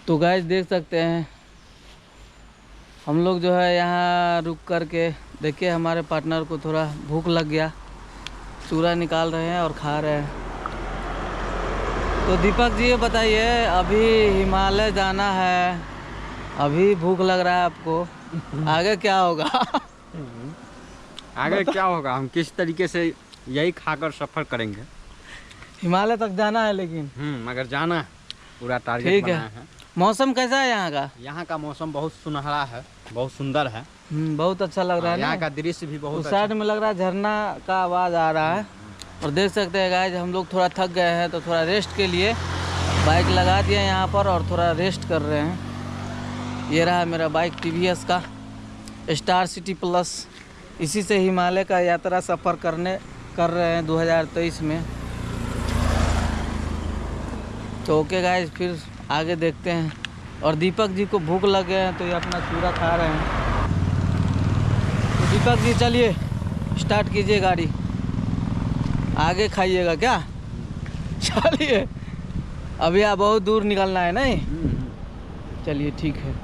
तो गाइस देख सकते हैं हम लोग जो है यहाँ रुक कर के देखिए, हमारे पार्टनर को थोड़ा भूख लग गया, चूरा निकाल रहे हैं और खा रहे हैं। तो दीपक जी ये बताइए, अभी हिमालय जाना है, अभी भूख लग रहा है आपको, आगे क्या होगा? आगे क्या होगा, हम किस तरीके से यही खाकर सफर करेंगे। हिमालय तक जाना है लेकिन मगर जाना है, पूरा टारगेट ठीक बनाया है। है। मौसम कैसा है यहाँ का? यहाँ का मौसम बहुत सुनहरा है, बहुत सुंदर है। बहुत अच्छा लग रहा है ना। यहाँ का दृश्य भी बहुत उस अच्छा। साइड में लग रहा है झरना का आवाज़ आ रहा है। और देख सकते हैं गाइस, हम लोग थोड़ा थक गए हैं तो थोड़ा रेस्ट के लिए बाइक लगा दिया यहाँ पर और थोड़ा रेस्ट कर रहे हैं। ये रहा मेरा बाइक टीवीएस का स्टार सिटी प्लस। इसी से हिमालय का यात्रा सफ़र कर रहे हैं 2023 में। तो ओके गाइस, फिर आगे देखते हैं। और दीपक जी को भूख लग गए हैं तो ये अपना चूरा खा रहे हैं। तो दीपक जी चलिए स्टार्ट कीजिए गाड़ी, आगे खाइएगा क्या? चलिए, अभी आप बहुत दूर निकलना है नहीं? चलिए ठीक है।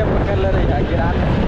पकड़ ले रही है गिरा